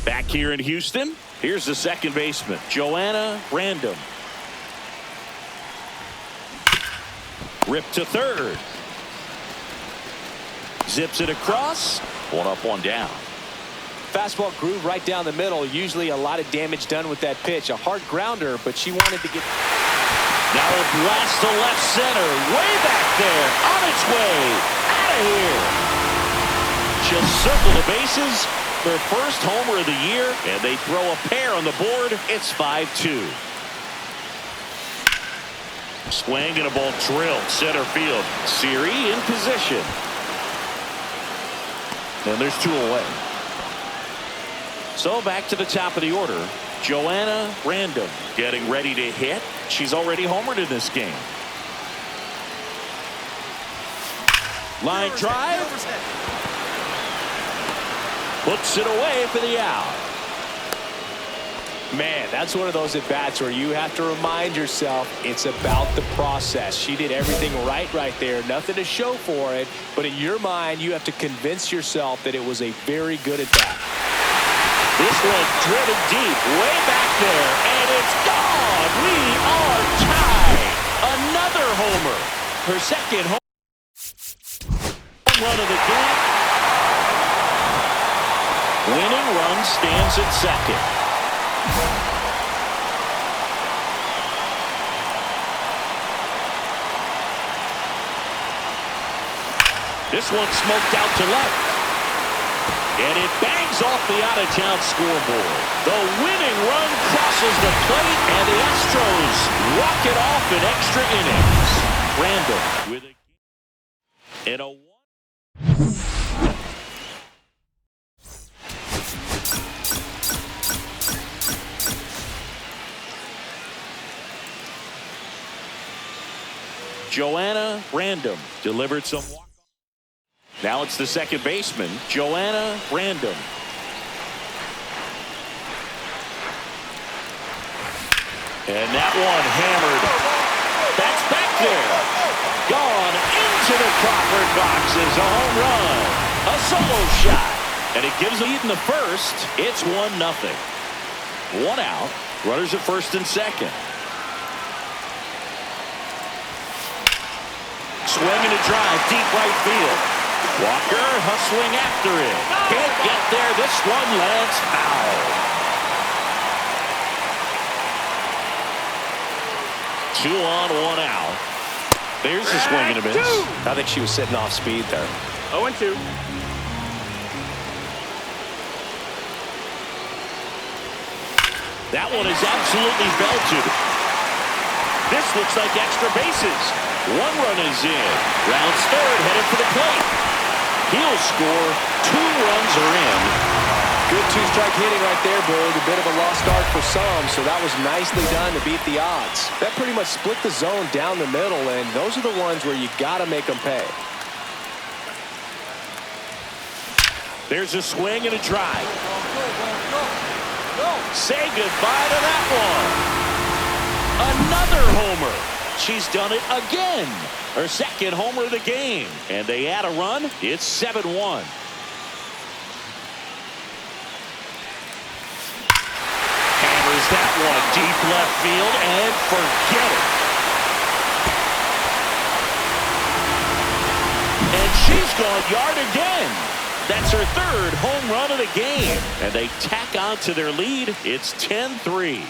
Back here in Houston, here's the second baseman, Joanna Random. Ripped to third. Zips it across. One up, one down. Fastball groove right down the middle. Usually a lot of damage done with that pitch. A hard grounder, but she wanted to get... Now a blast to left center. Way back there. On its way. Out of here. She'll circle the bases. Their first homer of the year. And they throw a pair on the board. It's 5-2. Swing and a ball drilled. Center field. Siri in position. And there's two away. So back to the top of the order. Joanna Random getting ready to hit. She's already homered in this game. Line drive. Puts it away for the out. Man, that's one of those at-bats where you have to remind yourself it's about the process. She did everything right there. Nothing to show for it. But in your mind, you have to convince yourself that it was a very good at-bat. This one driven deep, way back there, and it's gone. We are tied. Another homer. Her second home run of the game. Winning run stands at second. This one smoked out to left. And it bangs off the out-of-town scoreboard. The winning run crosses the plate, and the Astros walk it off in extra innings. Random with a and a one. Joanna Random delivered some walk. Now it's the second baseman, Joanna Random. And that one hammered. That's back there. Gone into the Crawford box is a home run. A solo shot. And it gives a lead in the first. It's 1-0. One out. Runners at first and second. Swing and a drive, deep right field. Walker hustling after it. Can't get there. This one lands foul. 2 on, 1 out. There's the swing and a miss. I think she was sitting off speed there. 0-2. That one is absolutely belted. This looks like extra bases. 1 run is in. Rounds third, headed for the plate. He'll score. 2 runs are in. Good two-strike hitting right there, Boog. A bit of a lost start for some, so that was nicely done to beat the odds. That pretty much split the zone down the middle, and those are the ones where you got to make them pay. There's a swing and a drive. Say goodbye to that one. Another homer. She's done it again. Her second homer of the game. And they add a run. It's 7-1. Hammers that one deep left field and forget it. And she's gone yard again. That's her third home run of the game. And they tack on to their lead. It's 10-3.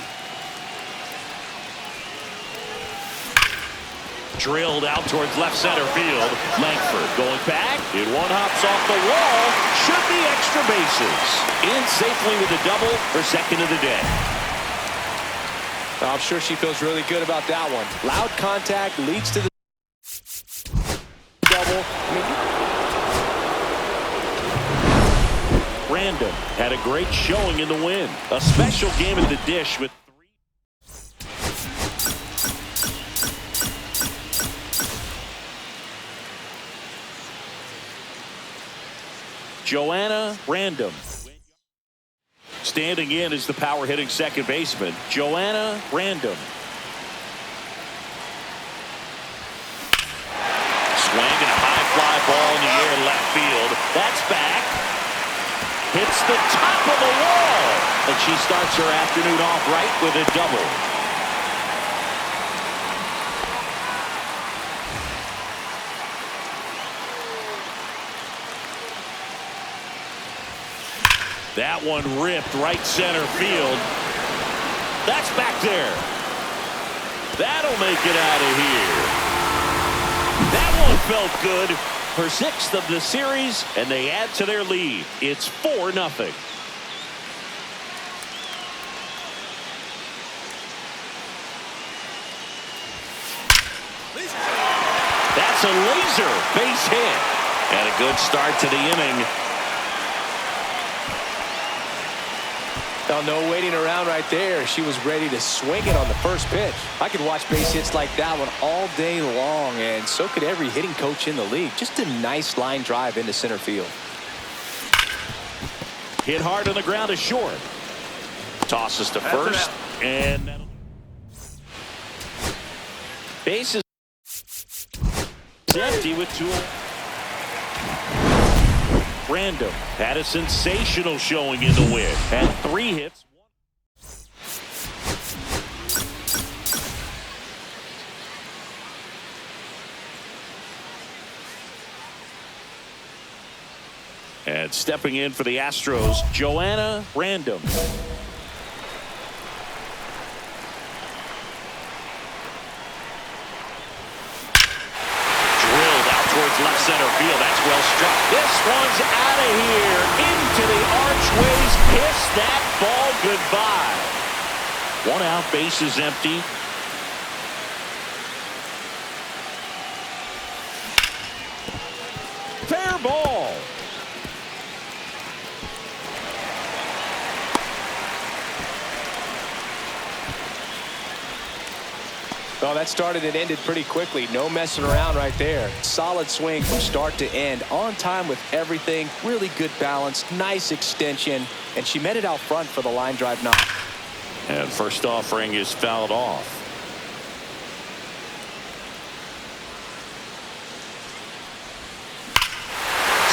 Drilled out towards left center field. Langford going back. It one hops off the wall. Should be extra bases. In safely with a double for second of the day. I'm sure she feels really good about that one. Loud contact leads to the double. Random had a great showing in the win. A special game at the dish with Joanna Random. Standing in is the power hitting second baseman, Joanna Random. Swing and a high fly ball in the air left field. That's back. hits the top of the wall. And she starts her afternoon off right with a double. That one ripped right center field. That's back there. That'll make it out of here. That one felt good. Her 6th of the series, and they add to their lead. It's 4-0. That's a laser base hit. And a good start to the inning. Oh, no waiting around right there. She was ready to swing it on the first pitch. I could watch base hits like that one all day long, and so could every hitting coach in the league. Just a nice line drive into center field. Hit hard on the ground is short. Tosses to first, and base is empty with 2. Random had a sensational showing in the win. Had 3 hits. And stepping in for the Astros, Joanna Random. Left center field. That's well struck. This one's out of here. Into the archways. Kiss that ball goodbye. 1 out. Base is empty. Fair ball. Oh, that started and ended pretty quickly. No messing around right there. Solid swing from start to end. On time with everything. Really good balance. Nice extension. And she met it out front for the line drive knock. And first offering is fouled off.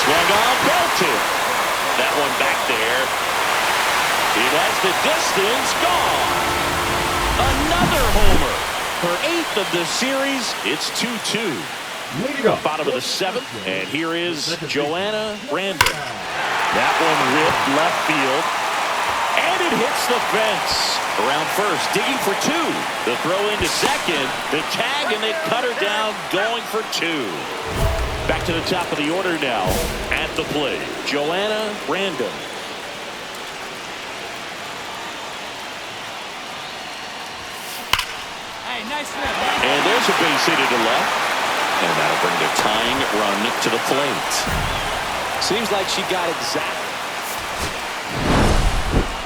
Swung on, belted. That one back there. It has the distance, gone. Another homer. Her 8th of the series. It's 2-2. Bottom of the 7th. And here is Joanna Random. That one ripped left field. And it hits the fence. Around first, digging for 2. The throw into second. The tag, and they cut her down, going for 2. Back to the top of the order now. At the plate, Joanna Random. And there's a base hit to the left. And that'll bring the tying run to the plate. Seems like she got exact.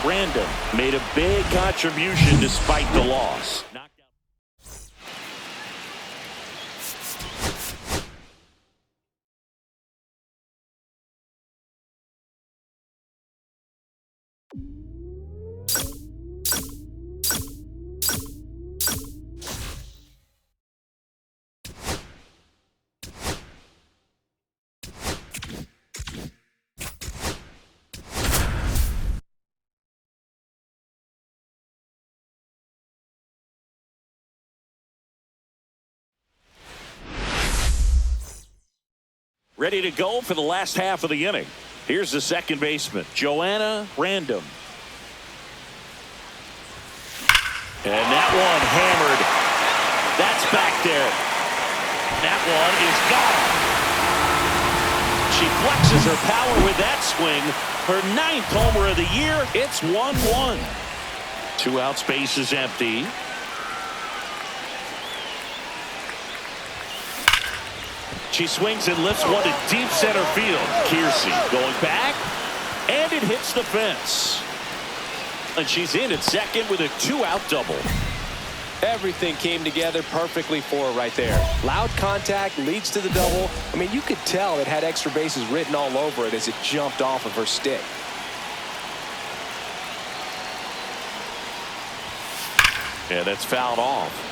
Random made a big contribution despite the loss. Ready to go for the last half of the inning. Here's the second baseman, Joanna Random. And that one hammered. That's back there. That one is gone. She flexes her power with that swing. Her 9th homer of the year. It's 1-1. 2 outs, base is empty. She swings and lifts one to deep center field. Kiersey going back, and it hits the fence. And she's in at second with a 2-out double. Everything came together perfectly for her right there. Loud contact leads to the double. I mean, you could tell it had extra bases written all over it as it jumped off of her stick. Yeah, that's fouled off.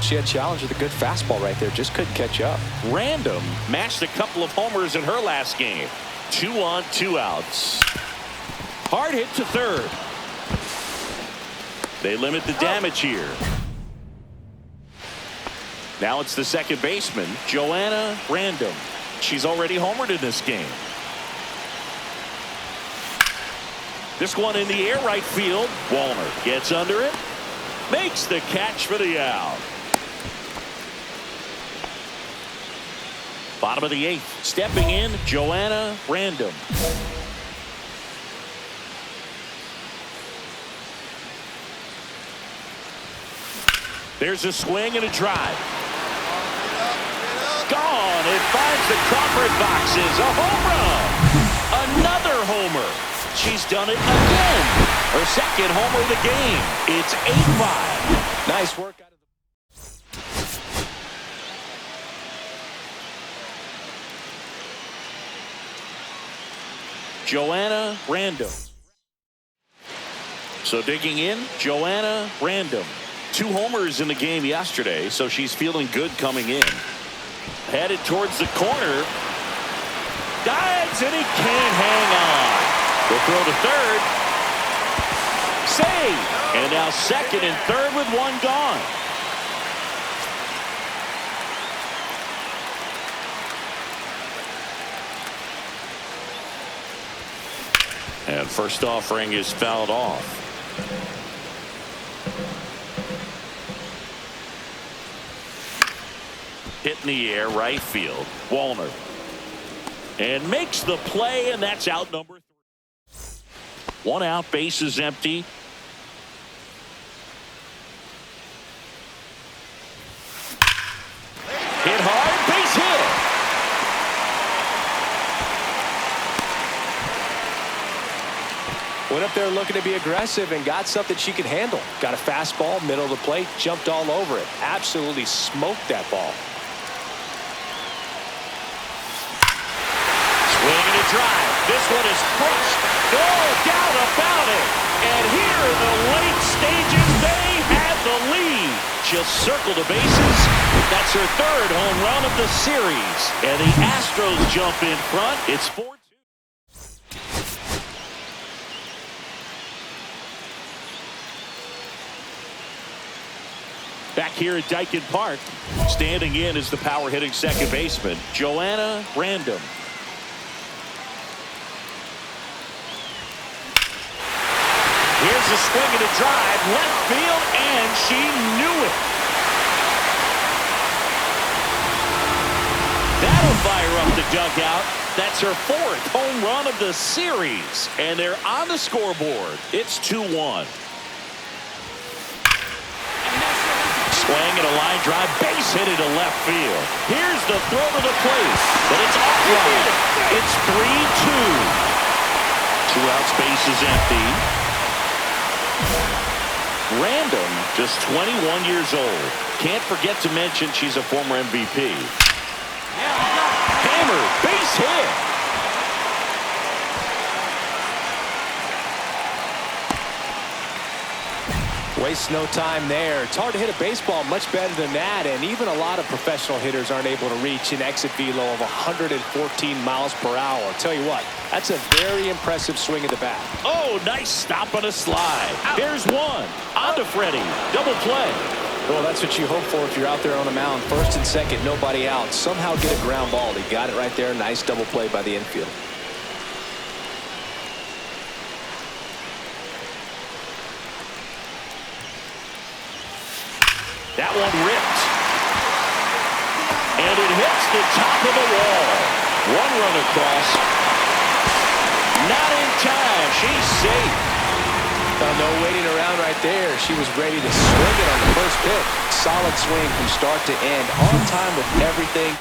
She had challenged with a good fastball right there. Just couldn't catch up. Random mashed a couple of homers in her last game. 2 on, 2 outs. Hard hit to third. They limit the damage here. Now it's the second baseman, Joanna Random. She's already homered in this game. This one in the air right field. Wallner gets under it. Makes the catch for the out. Bottom of the 8th. Stepping in, Joanna Random. There's a swing and a drive. Gone. It finds the Crawford boxes. A home run. Another homer. She's done it again. Her second homer of the game. It's 8-5. Nice work out of Joanna Random. So digging in, Joanna Random. 2 homers in the game yesterday, so she's feeling good coming in. Headed towards the corner. Dives, and he can't hang on. They'll throw to third. Save. And now second and third with 1 gone. And first offering is fouled off. Hit in the air, right field. Wallner. And makes the play, and that's out number 3. 1 out, base is empty. Hit hard, base hit. Went up there looking to be aggressive and got something she could handle. Got a fastball, middle of the plate, jumped all over it. Absolutely smoked that ball. Swing and a drive. This one is crushed. No doubt about it. And here in the late stages, they have the lead. Just circle the bases. That's her 3rd home run of the series. And the Astros jump in front. It's 4-2. Back here at Dyken Park, standing in is the power hitting second baseman, Joanna Random. Here's a swing and a drive, left field, and she knew it. That'll fire up the dugout. That's her 4th home run of the series, and they're on the scoreboard. It's 2-1. Swing and a line drive, base hit into left field. Here's the throw to the plate, but it's offline. It's 3-2. 2 outs, base is empty. Random, just 21 years old. Can't forget to mention she's a former MVP. Hammer, base hit. Wastes no time there. It's hard to hit a baseball much better than that, and even a lot of professional hitters aren't able to reach an exit velo of 114 miles per hour. I'll tell you what, that's a very impressive swing of the bat. Oh, nice stop on a slide. There's one. On to Freddie. Double play. Well, that's what you hope for if you're out there on the mound. First and second, nobody out. Somehow get a ground ball. He got it right there. Nice double play by the infield. That one ripped. And it hits the top of the wall. 1 run across. Not in time. She's safe. No waiting around right there. She was ready to swing it on the first pitch. Solid swing from start to end. On time with everything.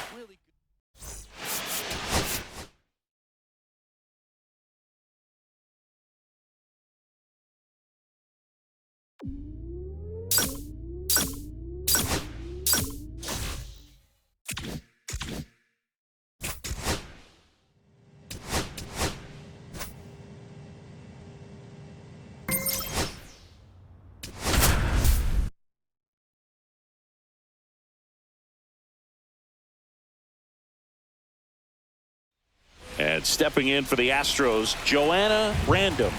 And stepping in for the Astros, Joanna Random.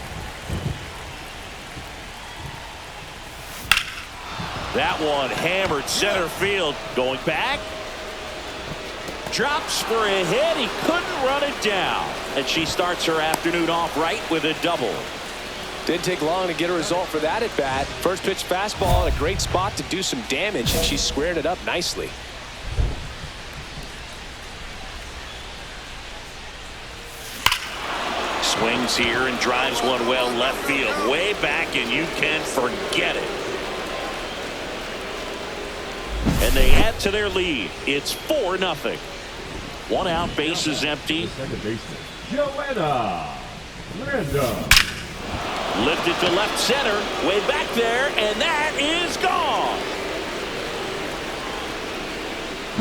That one hammered center field. Going back. Drops for a hit. He couldn't run it down. And she starts her afternoon off right with a double. Didn't take long to get a result for that at bat. First pitch fastball in a great spot to do some damage, and she squared it up nicely. Swings here and drives one well left field. Way back, and you can forget it. And they add to their lead. It's 4-0. One out, bases empty. Second baseman, Joanna Random. Lifted to left center. Way back there, and that is gone.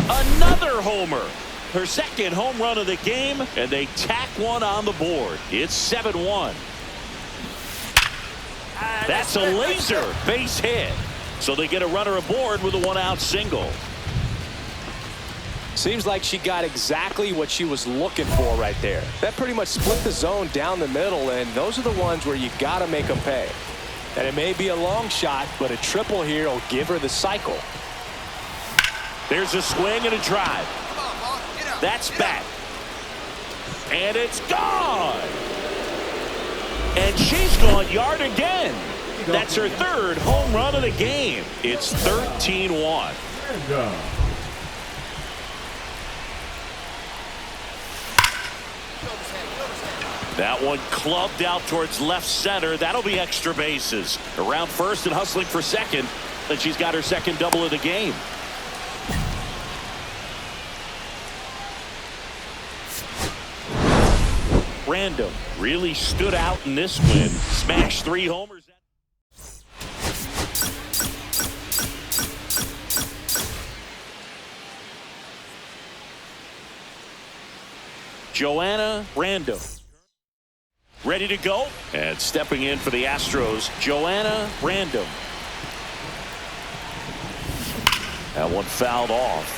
Another homer. Her second home run of the game, and they tack one on the board. It's 7-1. That's a laser base hit. So they get a runner aboard with a one-out single. Seems like she got exactly what she was looking for right there. That pretty much split the zone down the middle, and those are the ones where you got to make them pay. And it may be a long shot, but a triple here will give her the cycle. There's a swing and a drive. That's back. And it's gone. And she's gone yard again. That's her third home run of the game. It's 13-1. That one clubbed out towards left center. That'll be extra bases. Around first and hustling for second. And she's got her second double of the game. Random really stood out in this win. Smashed 3 homers. Joanna Random. Ready to go. And stepping in for the Astros, Joanna Random. That one fouled off.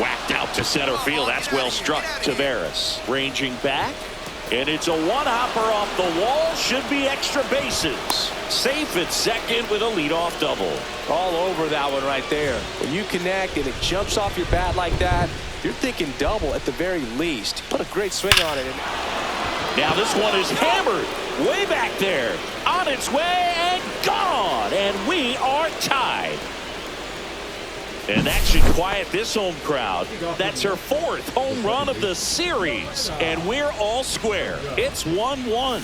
Whacked out to center field. That's well struck. Tavares ranging back. And it's a one-hopper off the wall. Should be extra bases. Safe at second with a leadoff double. All over that one right there. When you connect and it jumps off your bat like that, you're thinking double at the very least. Put a great swing on it. Now this one is hammered. Way back there. On its way and gone. And we are tied. And that should quiet this home crowd. That's her 4th home run of the series. And we're all square. It's 1-1.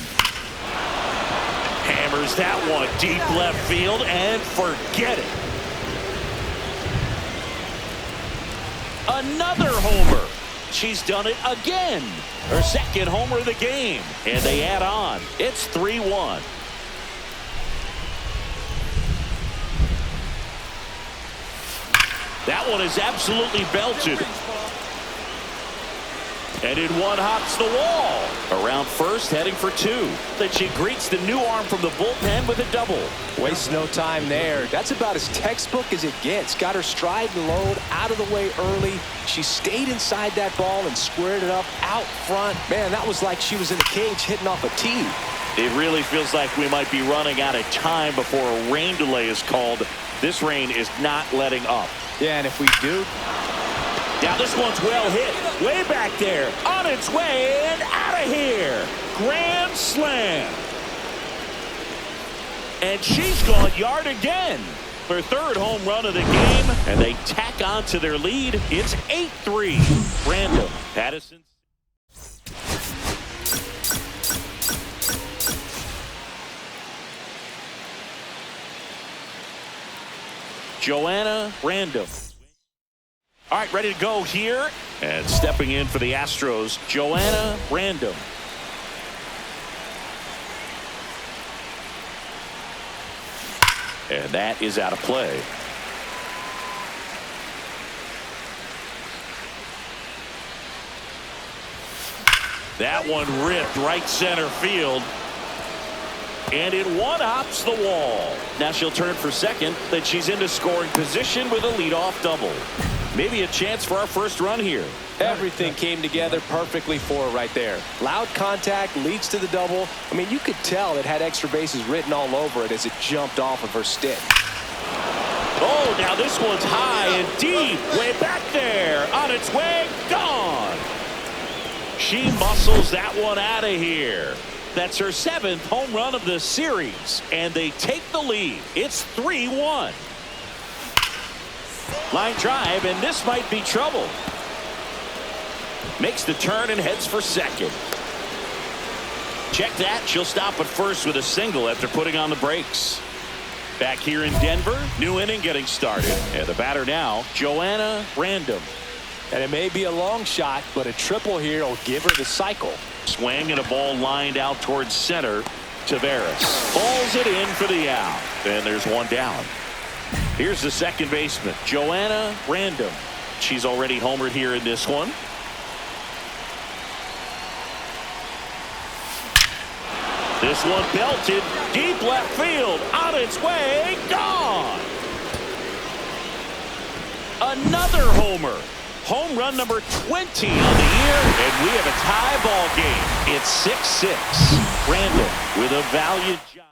Hammers that one deep left field and forget it. Another homer. She's done it again. Her second homer of the game. And they add on. It's 3-1. That one is absolutely belted. And in one hops the wall. Around first, heading for 2. Then she greets the new arm from the bullpen with a double. Wastes no time there. That's about as textbook as it gets. Got her stride and load out of the way early. She stayed inside that ball and squared it up out front. Man, that was like she was in a cage hitting off a tee. It really feels like we might be running out of time before a rain delay is called. This rain is not letting up. Yeah, and if we do. Now this one's well hit. Way back there. On its way and out of here. Grand slam. And she's gone yard again. Her 3rd home run of the game. And they tack on to their lead. It's 8-3. Random. Patterson. Joanna Random. All right, ready to go here. And stepping in for the Astros, Joanna Random. And that is out of play. That one ripped right center field. And it one-hops the wall. Now she'll turn for second. Then she's into scoring position with a leadoff double. Maybe a chance for our first run here. Everything came together perfectly for her right there. Loud contact leads to the double. I mean, you could tell it had extra bases written all over it as it jumped off of her stick. Oh, now this one's high and deep. Way back there. On its way. Gone. She muscles that one out of here. That's her 7th home run of the series. And they take the lead. It's 3-1. Line drive, and this might be trouble. Makes the turn and heads for second. Check that. She'll stop at first with a single after putting on the brakes. Back here in Denver, new inning getting started. And the batter now, Joanna Random. And it may be a long shot, but a triple here will give her the cycle. Swing and a ball lined out towards center. Taveras balls it in for the out. And there's one down. Here's the second baseman, Joanna Random. She's already homered here in this one. This one belted deep left field. On its way. Gone. Another homer. Home run number 20 on the year. And we have a tie ball game. It's 6-6. Random with a valiant job.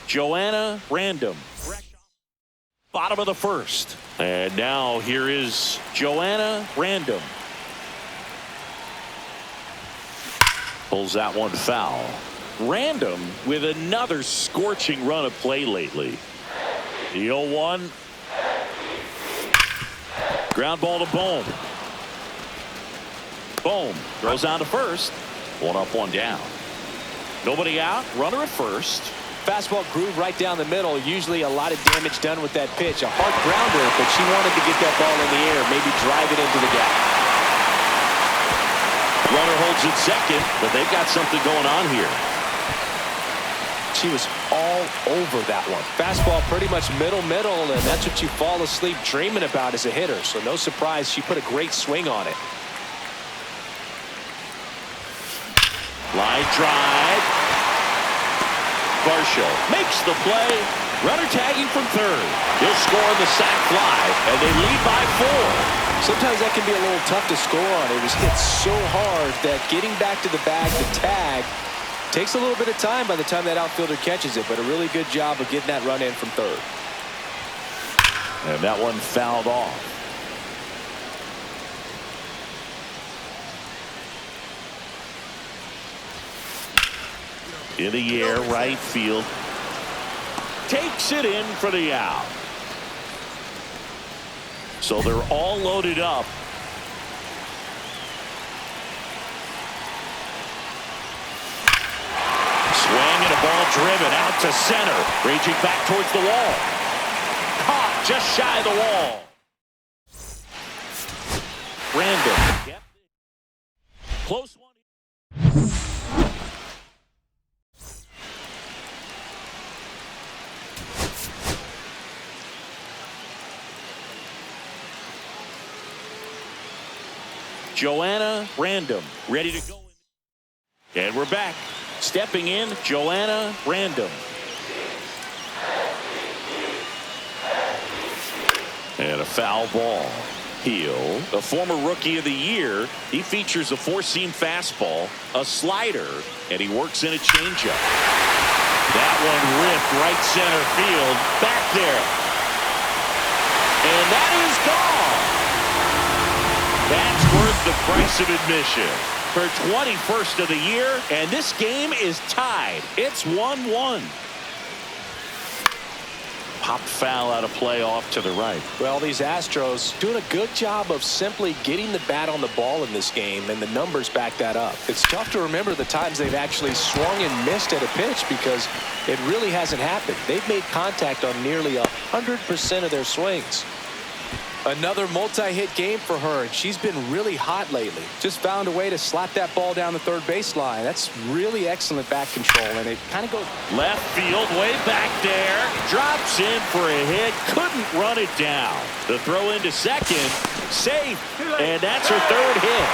Joanna Random. Bottom of the first. And now here is Joanna Random. Pulls that one foul. Random with another scorching run of play lately. The 0-1. Ground ball to Bohm. Bohm throws on to first. One up, one down. Nobody out. Runner at first. Fastball groove right down the middle. Usually a lot of damage done with that pitch. A hard grounder, but she wanted to get that ball in the air, maybe drive it into the gap. Runner holds it second, but they've got something going on here. She was all over that one. Fastball pretty much middle, and that's what you fall asleep dreaming about as a hitter. So no surprise, she put a great swing on it. Line drive. Varsho makes the play. Runner tagging from third. He'll score on the sac fly, and they lead by 4. Sometimes that can be a little tough to score on. It was hit so hard that getting back to the bag, the tag, takes a little bit of time by the time that outfielder catches it, but a really good job of getting that run in from third. And that one fouled off. In the air, right field. Takes it in for the out. So they're all loaded up. Swing and a ball driven out to center. Reaching back towards the wall. Caught just shy of the wall. Random. Close one. Joanna Random ready to go. And we're back. Stepping in, Joanna Random. And a foul ball. Heel, a former rookie of the year. He features a four-seam fastball, a slider, and he works in a changeup. That one ripped right center field. Back there. And that is gone. That's worth the price of admission. Her 21st of the year, and this game is tied. It's 1-1. popped foul out of play off to the right. Well, these Astros doing a good job of simply getting the bat on the ball in this game, and the numbers back that up. It's tough to remember the times they've actually swung and missed at a pitch because it really hasn't happened. They've made contact on nearly 100% of their swings. Another multi-hit game for her, and she's been really hot lately. Just found a way to slap that ball down the third baseline. That's really excellent bat control, and it kind of goes left field, way back there. Drops in for a hit. Couldn't run it down. The throw into second. Safe. And that's her third hit.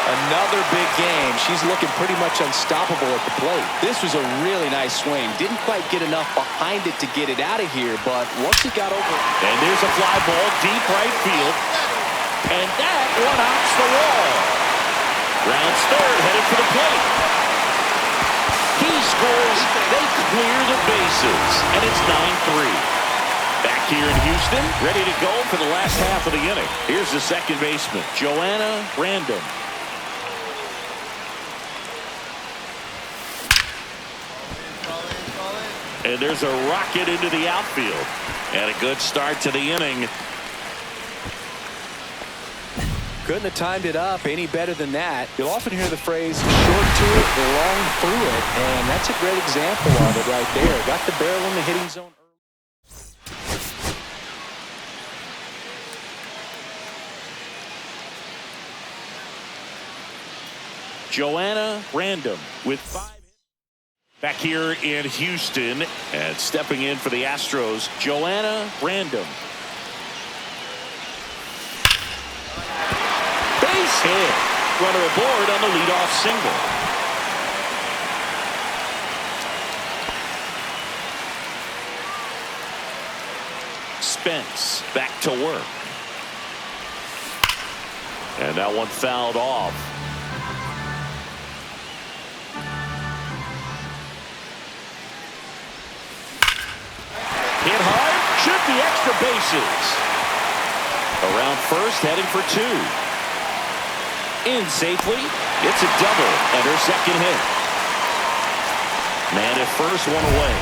another big game. She's looking pretty much unstoppable at the plate. This was a really nice swing. Didn't quite get enough behind it to get it out of here, but once it got over. And there's a fly ball deep right field. And that one hops the wall. Rounds third, headed for the plate. He scores. They clear the bases. And it's 9-3. Back here in Houston, ready to go for the last half of the inning. Here's the second baseman, Joanna Random. And there's a rocket into the outfield. And a good start to the inning. Couldn't have timed it up any better than that. You'll often hear the phrase short to it, long through it, and that's a great example of it right there. Got the barrel in the hitting zone early. Joanna Random with 5 hits. Back here in Houston, and stepping in for the Astros, Joanna Random. Base hit. Runner aboard on the leadoff single. Spence back to work. And that one fouled off. Hit hard, should be extra bases. Around first, heading for 2. In safely, it's a double and her second hit. Man at first, one away.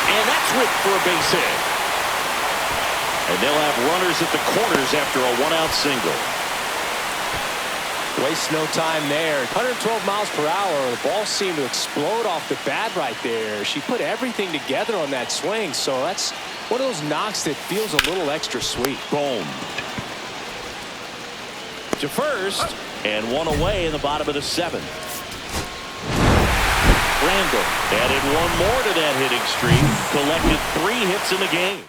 And that's ripped for a base hit. And they'll have runners at the corners after a one-out single. Waste no time there. 112 miles per hour. The ball seemed to explode off the bat right there. She put everything together on that swing, so that's one of those knocks that feels a little extra sweet. Boom. To first, and one away in the bottom of the 7th. Randall added one more to that hitting streak. Collected 3 hits in the game.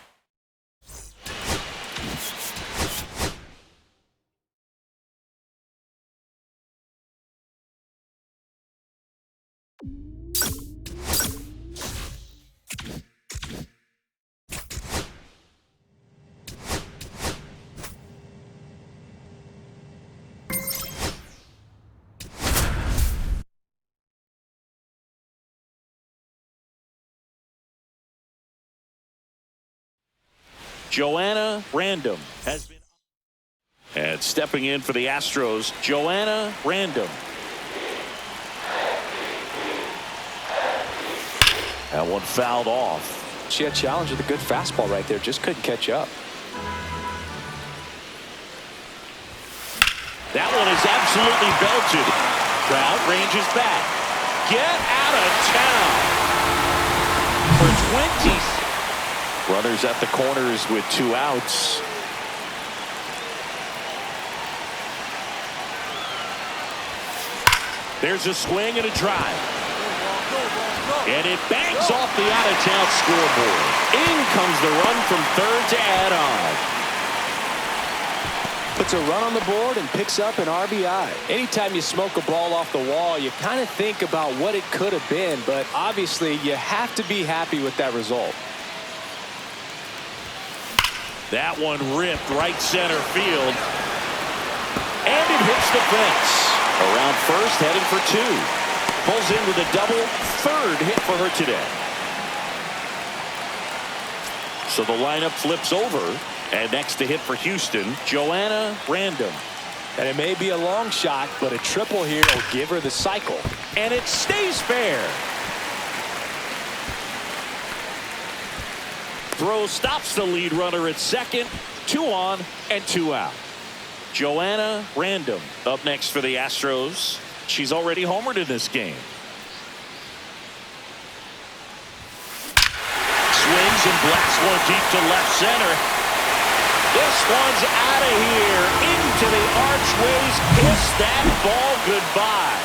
Joanna Random has been. And stepping in for the Astros, Joanna Random. That one fouled off. She had challenge with a good fastball right there. Just couldn't catch up. That one is absolutely belted. Trout ranges back. Get out of town. For 20. Runners at the corners with 2 outs. There's a swing and a drive. And it bangs off the out-of-town scoreboard. In comes the run from third to add on. Puts a run on the board and picks up an RBI. Anytime you smoke a ball off the wall, you kind of think about what it could have been, but obviously you have to be happy with that result. That one ripped right center field. And it hits the fence. Around first, heading for 2. Pulls in with a double. 3rd hit for her today. So the lineup flips over. And next to hit for Houston, Joanna Random. And it may be a long shot, but a triple here will give her the cycle. And it stays fair. Throw stops the lead runner at second. 2 on and 2 out. Joanna Random up next for the Astros. She's already homered in this game. Swings and blasts one deep to left center. This one's out of here. Into the archways. Kiss that ball goodbye.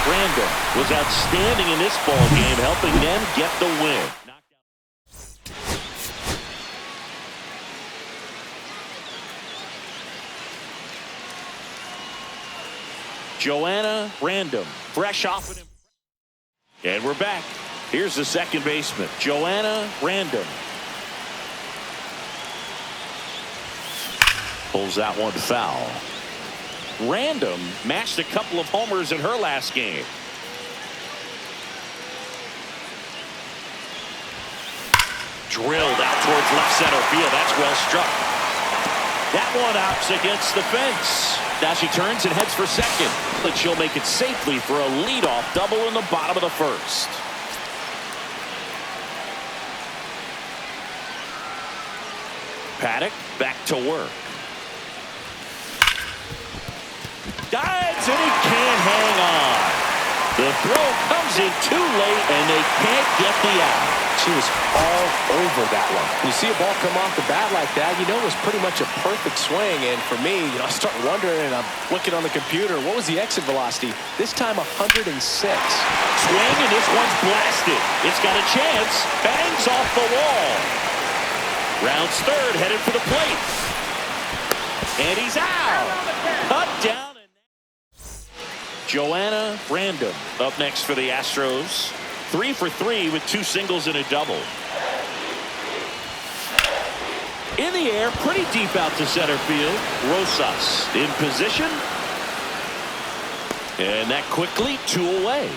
Random was outstanding in this ball game, helping them get the win. Joanna Random, fresh off an. And we're back. Here's the second baseman, Joanna Random. Pulls that one foul. Random matched a couple of homers in her last game. Drilled out towards left center field. That's well struck. That one out's against the fence. Now she turns and heads for second. But she'll make it safely for a leadoff double in the bottom of the first. Paddock back to work. Dives and he can't hang on. The throw comes in too late and they can't get the out. She was all over that one. When you see a ball come off the bat like that, you know it was pretty much a perfect swing. And for me, I start wondering, and I'm looking on the computer, what was the exit velocity? This time 106. Swing, and this one's blasted. It's got a chance. Bangs off the wall. Rounds third, headed for the plate. And he's out. Cut down. Joanna Random up next for the Astros. 3 for 3 with 2 singles and a double. In the air, pretty deep out to center field. Rosas in position. And that quickly 2 away.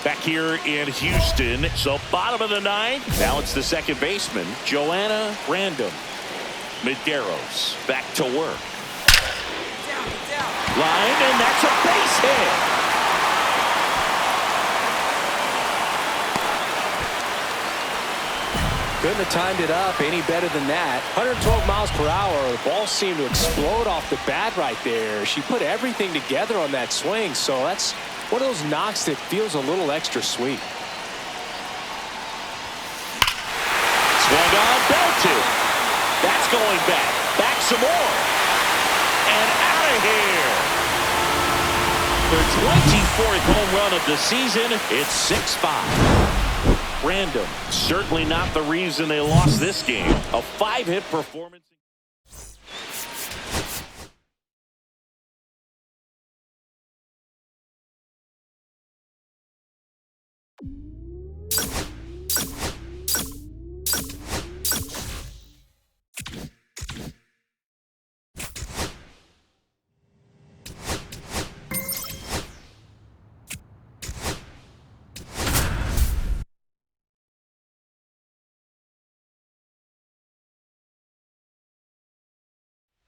Back here in Houston, so bottom of the 9th. Now it's the second baseman, Joanna Random. Medeiros back to work. Line, and that's a base hit. Couldn't have timed it up any better than that. 112 miles per hour. The ball seemed to explode off the bat right there. She put everything together on that swing, so that's one of those knocks that feels a little extra sweet. Swung on, belted. That's going back. Back some more. And out of here. Their 24th home run of the season. It's 6-5. Random, certainly not the reason they lost this game. A 5-hit performance.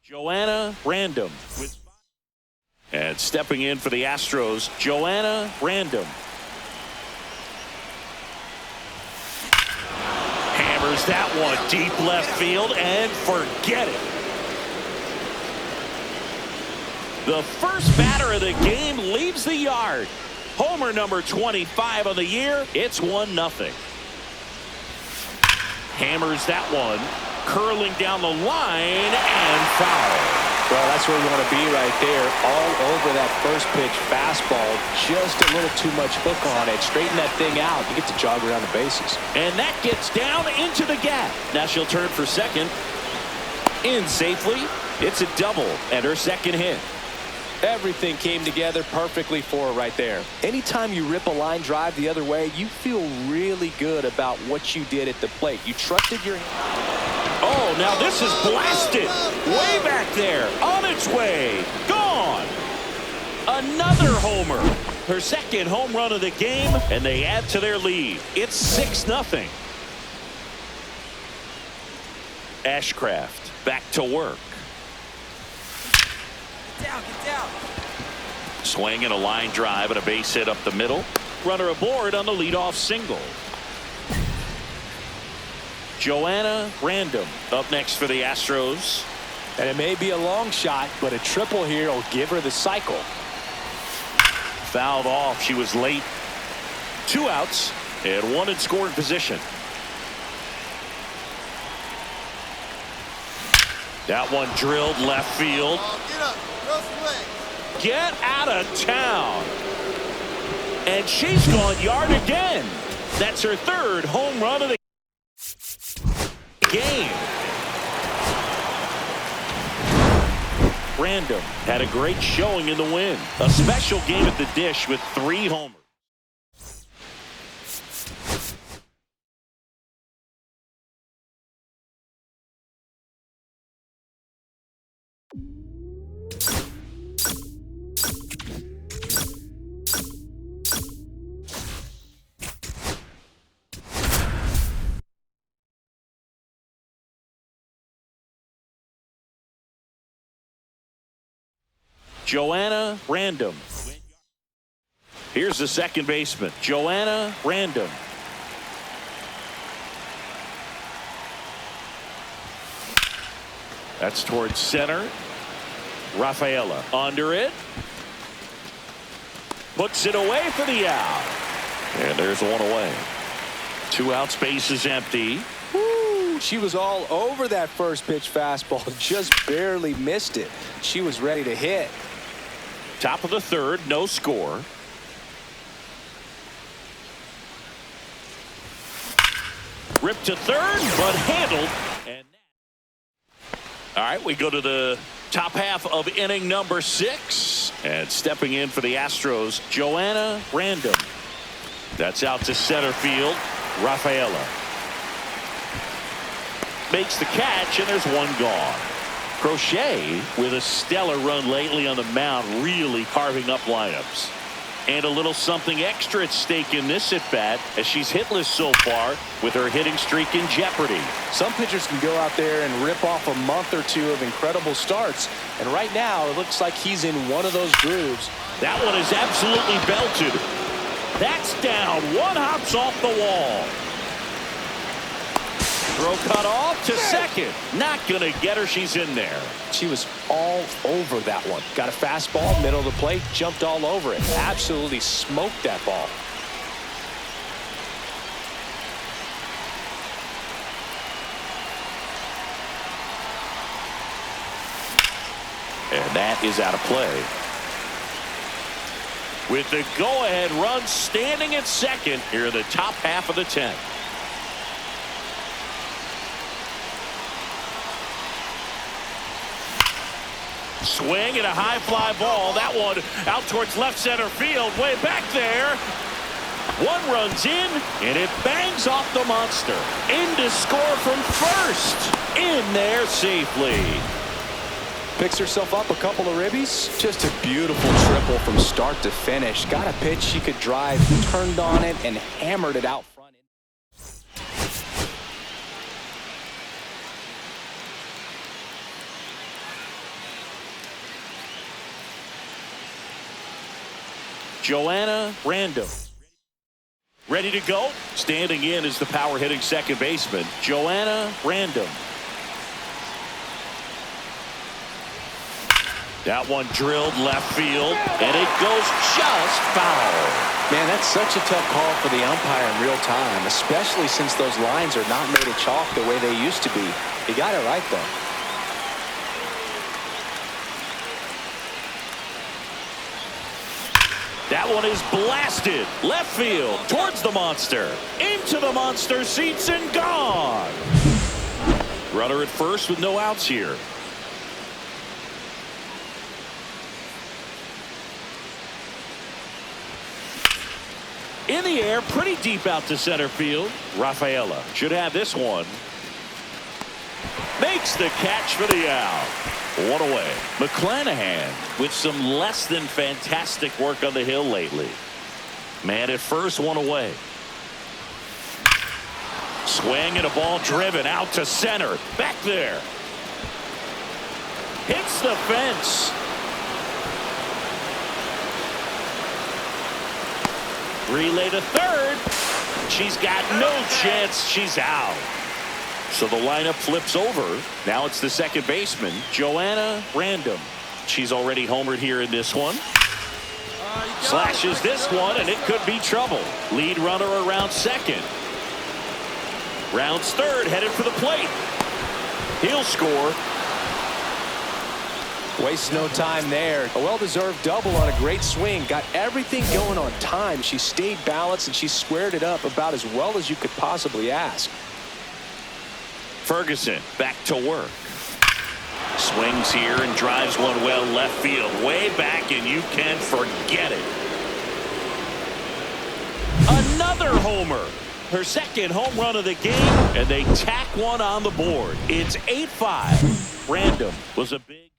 Joanna Random. And stepping in for the Astros, Joanna Random. Hammers that one deep left field and forget it. The first batter of the game leaves the yard. Homer number 25 on the year. It's 1-0. Hammers that one. Curling down the line and foul. Well, that's where you want to be right there. All over that first pitch fastball. Just a little too much hook on it. Straighten that thing out. You get to jog around the bases. And that gets down into the gap. Now she'll turn for second. In safely. It's a double and her second hit. Everything came together perfectly for her right there. Anytime you rip a line drive the other way, you feel really good about what you did at the plate. You trusted your... Oh, now this is blasted. Way back there. On its way. Gone. Another homer. Her second home run of the game, and they add to their lead. It's 6-0. Ashcraft back to work. Get down. Swing and a line drive and a base hit up the middle. Runner aboard on the leadoff single. Joanna Random up next for the Astros. And it may be a long shot, but a triple here will give her the cycle. Fouled off. She was late. 2 outs and 1 in scoring position. That one drilled left field. Get up. Throw some leg. Get out of town. And she's gone yard again. That's her 3rd home run of the game. Random had a great showing in the win. A special game at the dish with 3 homers. Joanna Random. Here's the second baseman, Joanna Random. That's towards center. Rafaela under it. Puts it away for the out. And there's one away. 2 outs, base is empty. Woo, she was all over that first pitch fastball. Just barely missed it. She was ready to hit. Top of the 3rd, no score. Ripped to 3rd, but handled. And all right, we go to the top half of inning number 6. And stepping in for the Astros, Joanna Random. That's out to center field. Rafaela makes the catch, and there's one gone. Crochet with a stellar run lately on the mound, really carving up lineups. And a little something extra at stake in this at-bat as she's hitless so far with her hitting streak in jeopardy. Some pitchers can go out there and rip off a month or 2 of incredible starts. And right now, it looks like he's in one of those grooves. That one is absolutely belted. That's down. One hops off the wall. Throw cut off to second. Not going to get her. She's in there. She was all over that one. Got a fastball, middle of the plate, jumped all over it. Absolutely smoked that ball. And that is out of play. With the go-ahead run standing at second here in the top half of the 10th. Swing and a high fly ball. That one out towards left center field. Way back there. One runs in, and it bangs off the monster. In to score from first. In there safely. Picks herself up a couple of ribbies. Just a beautiful triple from start to finish. Got a pitch she could drive, turned on it, and hammered it out front. Joanna Random. Ready to go. Standing in is the power hitting second baseman, Joanna Random. That one drilled left field, and it goes just foul. Man, that's such a tough call for the umpire in real time, especially since those lines are not made of chalk the way they used to be. He got it right, though. That one is blasted left field towards the monster. Into the monster seats and gone. Runner at first with no outs here. In the air, pretty deep out to center field. Rafaela should have this one. Makes the catch for the out. One away. McClanahan with some less than fantastic work on the hill lately. Man at first, one away. Swing and a ball driven out to center. Back there. Hits the fence. Relay to third. She's got no chance. She's out. So the lineup flips over. Now it's the second baseman, Joanna Random. She's already homered here in this one. Slashes this one, and it could be trouble. Lead runner around second. Rounds third, headed for the plate. He'll score. Wastes no time there. A well-deserved double on a great swing. Got everything going on time. She stayed balanced, and she squared it up about as well as you could possibly ask. Ferguson back to work. Swings here and drives one well left field. Way back, and you can forget it. Another homer. Her second home run of the game, and they tack one on the board. It's 8-5. Random was a big...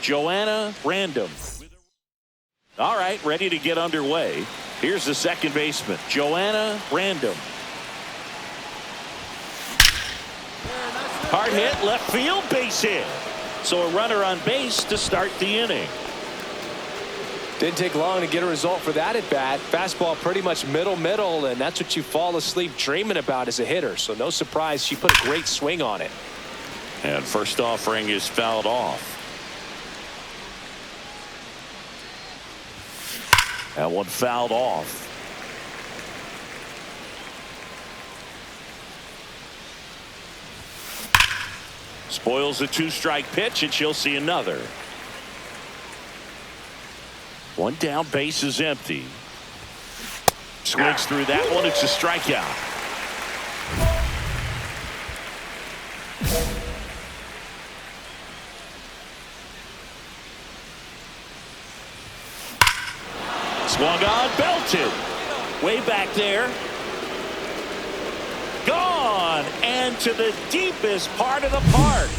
Joanna Random. All right, ready to get underway. Here's the second baseman, Joanna Random. Hard hit, left field, base hit. So a runner on base to start the inning. Didn't take long to get a result for that at bat. Fastball pretty much middle, and that's what you fall asleep dreaming about as a hitter. So no surprise, she put a great swing on it. And first offering is fouled off. That one fouled off. Spoils a two-strike pitch, and she'll see another. One down, base is empty. Swings through that one. It's a strikeout. Swung on, belted. Way back there. Gone, and to the deepest part of the park.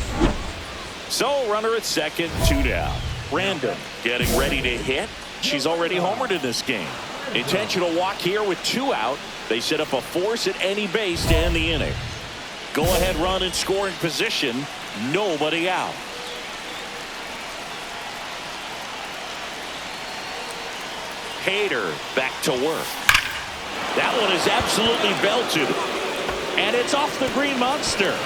So runner at second, 2 down. Random getting ready to hit. She's already homered in this game. Intentional walk here with 2 out. They set up a force at any base to end the inning. Go ahead run in scoring position. Nobody out. Hader back to work. That one is absolutely belted. And it's off the Green Monster.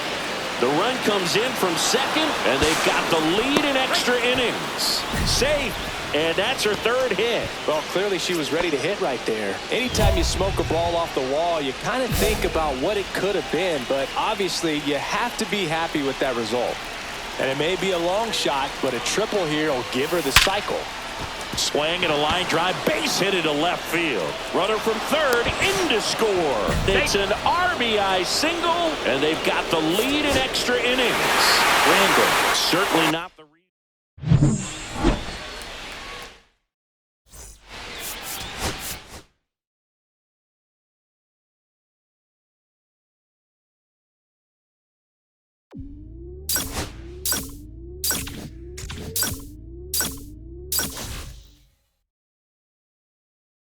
The run comes in from second, and they've got the lead in extra innings. Safe, and that's her third hit. Well, clearly she was ready to hit right there. Anytime you smoke a ball off the wall, you kind of think about what it could have been, but obviously you have to be happy with that result. And it may be a long shot, but a triple here will give her the cycle. Swing and a line drive, base hit into left field. Runner from third in to score. It's an RBI single, and they've got the lead in extra innings. Randall, certainly not the reason.